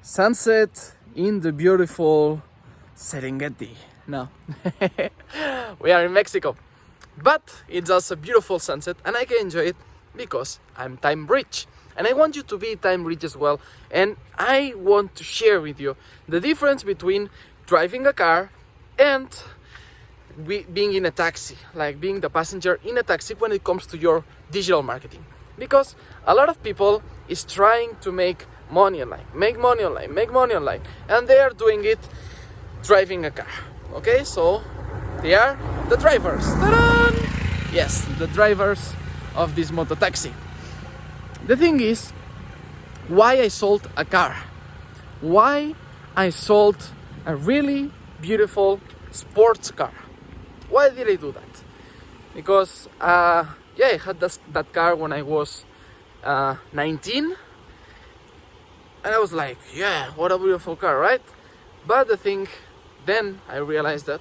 sunset in the beautiful Serengeti. No, we are in Mexico, but it's also a beautiful sunset and I can enjoy it because I'm time rich. And I want you to be time rich as well. And I want to share with you the difference between driving a car and being in a taxi, like being the passenger in a taxi when it comes to your digital marketing. Because a lot of people is trying to make money online, and they are doing it driving a car. Okay, so they are the drivers. Ta-da! Yes, the drivers of this moto taxi. The thing is, why I sold a car? Why I sold a really beautiful sports car? Why did I do that? Because I had that car when I was 19, and I was like, yeah, what a beautiful car, right? But the thing, then I realized that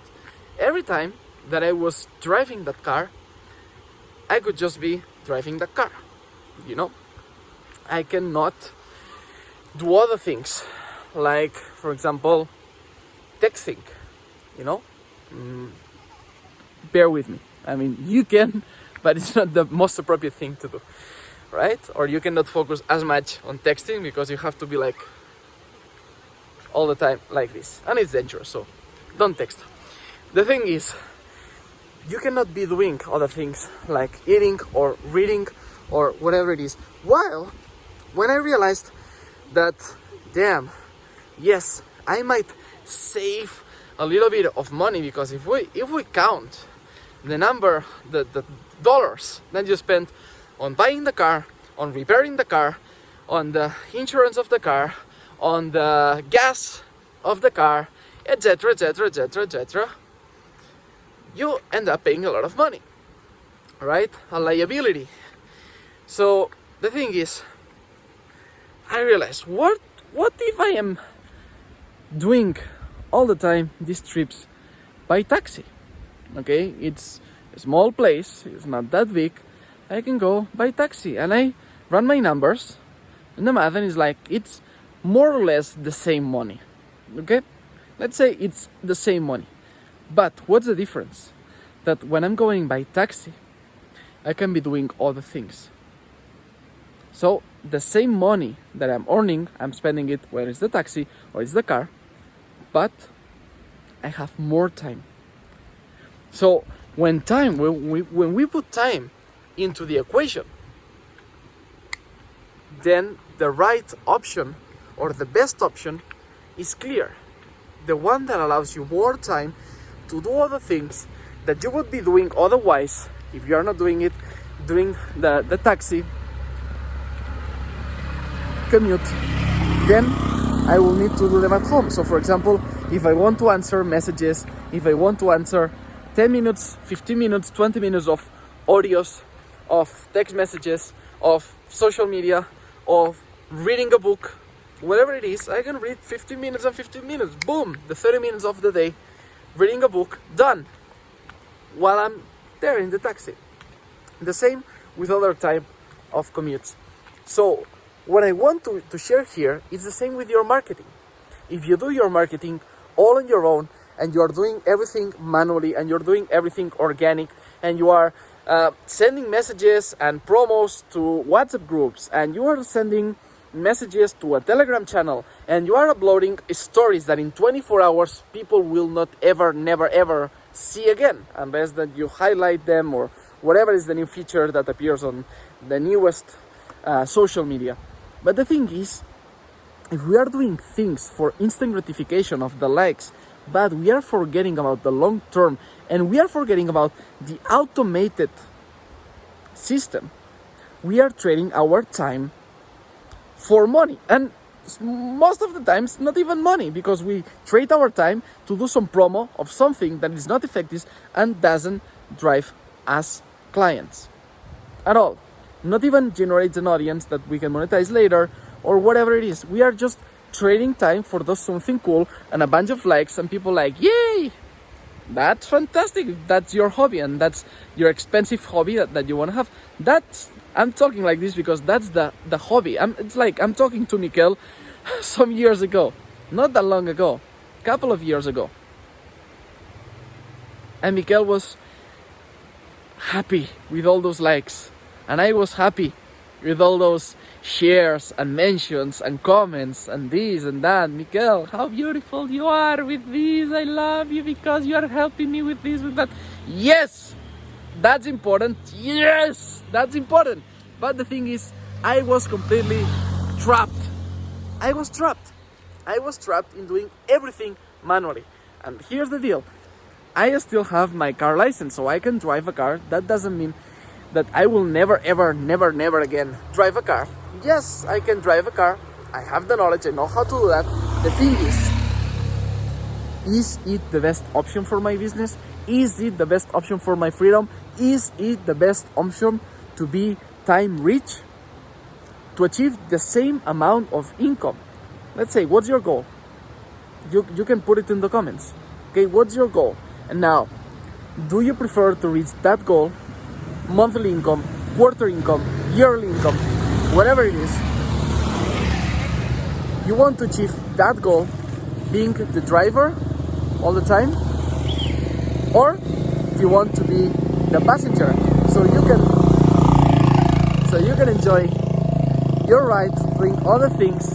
every time that I was driving that car, I could just be driving the car, I cannot do other things, like, for example, texting, bear with me. I mean, you can, but it's not the most appropriate thing to do, right? Or you cannot focus as much on texting because you have to be like all the time like this, and it's dangerous, so don't text. The thing is, you cannot be doing other things like eating or reading or whatever it is. While when I realized that, damn, yes, I might save a little bit of money, because if we count the number, the dollars that you spend on buying the car, on repairing the car, on the insurance of the car, on the gas of the car, etc., you end up paying a lot of money, right? A liability. So the thing is, I realized, what if I am doing all the time these trips by taxi? Okay, it's a small place, it's not that big, I can go by taxi, and I run my numbers, and the math is like, it's more or less the same money. Okay, let's say it's the same money, but what's the difference? That when I'm going by taxi, I can be doing other things. So the same money that I'm earning, I'm spending it, whether it's the taxi or it's the car, but I have more time. So when we put time into the equation, then the right option or the best option is clear. The one that allows you more time to do other things that you would be doing otherwise if you are not doing it during the taxi commute, then I will need to do them at home. So for example, if I want to answer messages, if I want to answer 10 minutes, 15 minutes, 20 minutes of audios, of text messages, of social media, of reading a book, whatever it is, I can read 15 minutes and 15 minutes. Boom! The 30 minutes of the day, reading a book, done, while I'm there in the taxi. The same with other type of commutes. So what I want to share here is the same with your marketing. If you do your marketing all on your own, and you are doing everything manually, and you're doing everything organic, and you are sending messages and promos to WhatsApp groups, and you are sending messages to a Telegram channel, and you are uploading stories that in 24 hours people will not never ever see again, unless that you highlight them or whatever is the new feature that appears on the newest social media. But the thing is, if we are doing things for instant gratification of the likes, but we are forgetting about the long term, and we are forgetting about the automated system, we are trading our time for money. And most of the times, not even money, because we trade our time to do some promo of something that is not effective and doesn't drive us clients at all. Not even generates an audience that we can monetize later or whatever it is. We are just trading time for those something cool and a bunch of likes and people like, yay, that's fantastic. That's your hobby and that's your expensive hobby that you want to have. I'm talking like this because that's the hobby. I'm talking to Mikel some years ago, not that long ago, couple of years ago. And Mikel was happy with all those likes, and I was happy with all those shares and mentions and comments and this and that. Mikel, how beautiful you are with this. I love you because you are helping me with this, with that. Yes, that's important. Yes, that's important. But the thing is, I was completely trapped. I was trapped in doing everything manually. And here's the deal. I still have my car license, so I can drive a car. That doesn't mean that I will never, ever, never again drive a car. Yes, I can drive a car. I have the knowledge. I know how to do that. The thing is it the best option for my business? Is it the best option for my freedom? Is it the best option to be time rich? To achieve the same amount of income? Let's say, what's your goal? You can put it in the comments. Okay, what's your goal? And now, do you prefer to reach that goal, monthly income, quarter income, yearly income, whatever it is? You want to achieve that goal being the driver all the time? Or do you want to be the passenger so you can enjoy your ride, doing other things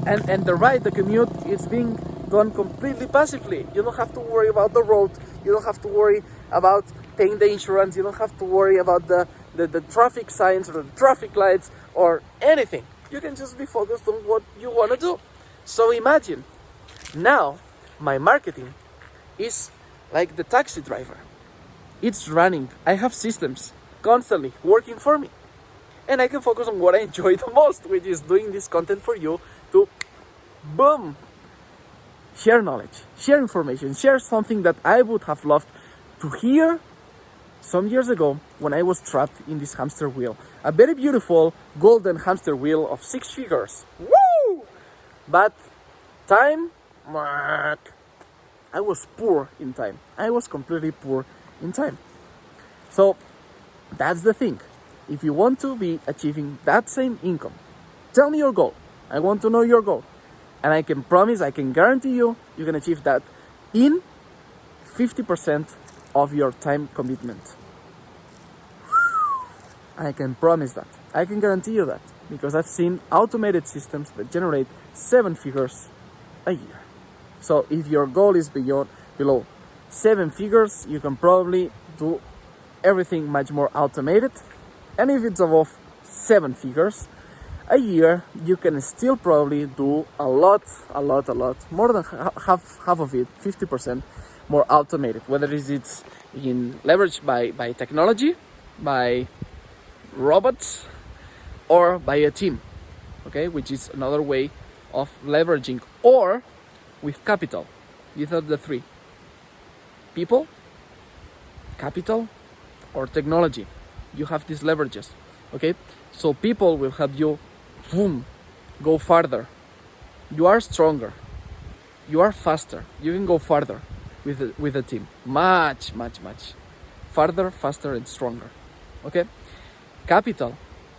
and the ride, the commute, it's being done completely passively. You don't have to worry about the road. You don't have to worry about paying the insurance. You don't have to worry about the traffic signs or the traffic lights or anything. You can just be focused on what you want to do. So imagine, now my marketing is like the taxi driver. It's running. I have systems constantly working for me. And I can focus on what I enjoy the most, which is doing this content for you to, boom, share knowledge, share information, share something that I would have loved to hear some years ago when I was trapped in this hamster wheel. A very beautiful golden hamster wheel of 6 figures. Woo! But time, I was poor in time. I was completely poor in time. So that's the thing. If you want to be achieving that same income, tell me your goal. I want to know your goal. And I can promise, I can guarantee you can achieve that in 50% of your time commitment. I can promise that. I can guarantee you that. Because I've seen automated systems that generate 7 figures a year. So if your goal is below 7 figures, you can probably do everything much more automated. And if it's above 7 figures a year, you can still probably do a lot, more than half of it, 50% more automated. Whether it's in leveraged by technology, by robots, or by a team, okay, which is another way of leveraging, or with capital. These are the three: people, capital, or technology. You have these leverages, okay? So people will help you, boom, go farther. You are stronger. You are faster. You can go farther with a team. Much farther, faster, and stronger, okay? Capital,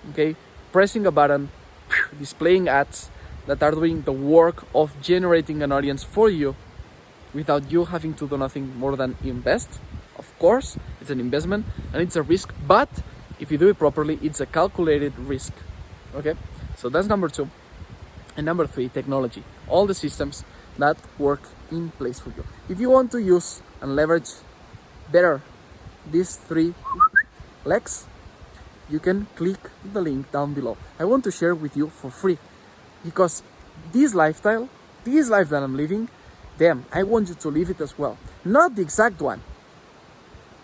okay? Pressing a button, displaying ads that are doing the work of generating an audience for you without you having to do nothing more than invest. Of course, it's an investment and it's a risk, but if you do it properly, it's a calculated risk, okay? So that's number 2. And number 3, technology. All the systems that work in place for you. If you want to use and leverage better these 3 legs, you can click the link down below. I want to share with you for free, because this life that I'm living, damn, I want you to live it as well. Not the exact one,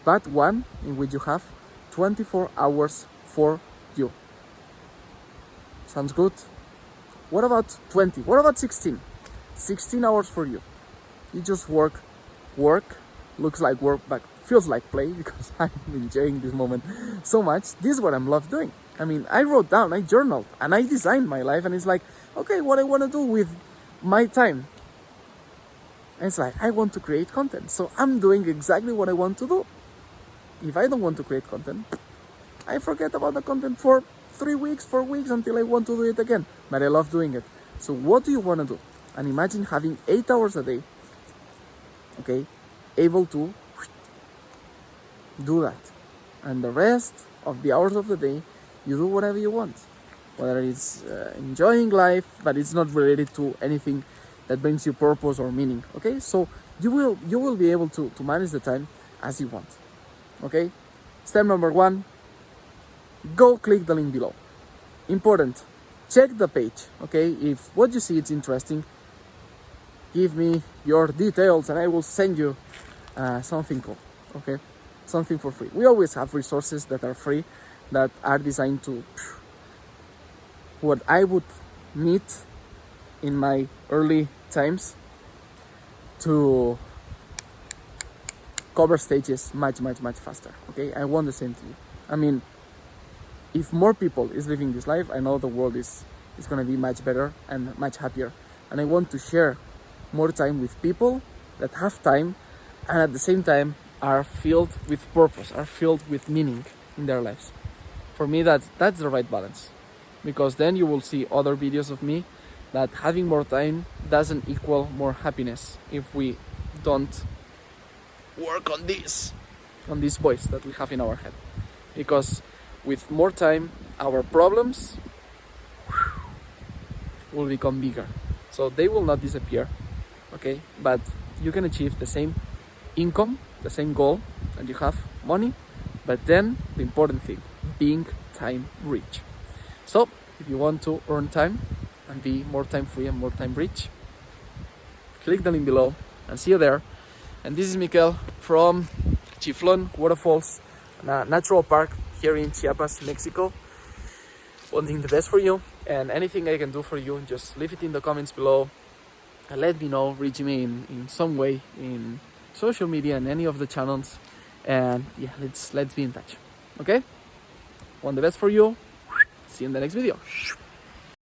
but one in which you have 24 hours for you. Sounds good? What about 20? What about 16? 16 hours for you. You just work, looks like work, but feels like play, because I'm enjoying this moment so much. This is what I'm love doing. I mean, I wrote down, I journaled, and I designed my life, and it's like, okay, what I want to do with my time. And it's like, I want to create content, so I'm doing exactly what I want to do. If I don't want to create content, I forget about the content for 3 weeks, 4 weeks, until I want to do it again. But I love doing it. So what do you want to do? And imagine having 8 hours a day, okay, able to do that. And the rest of the hours of the day, you do whatever you want. Whether it's enjoying life, but it's not related to anything that brings you purpose or meaning, okay? So you will be able to manage the time as you want, okay? Step number 1, go click the link below. Important, check the page, okay? If what you see is interesting, give me your details and I will send you something cool, okay? Something for free. We always have resources that are free, that are designed to what I would need in my early times to cover stages much faster, okay? I want the same to you. I mean, if more people is living this life, I know the world is going to be much better and much happier. And I want to share more time with people that have time and at the same time are filled with purpose, are filled with meaning in their lives. For me, that's the right balance, because then you will see other videos of me that having more time doesn't equal more happiness if we don't work on this voice that we have in our head. Because with more time, our problems will become bigger. So they will not disappear, okay? But you can achieve the same income, the same goal, and you have money, but then the important thing, being time rich. So if you want to earn time and be more time free and more time rich, click the link below and see you there. And this is Mikel from Chiflón Waterfalls, a natural park here in Chiapas, Mexico. Wanting the best for you, and anything I can do for you, just leave it in the comments below and let me know. Reach me in some way in social media and any of the channels, and yeah, let's be in touch. Okay, want the best for you. See you in the next video.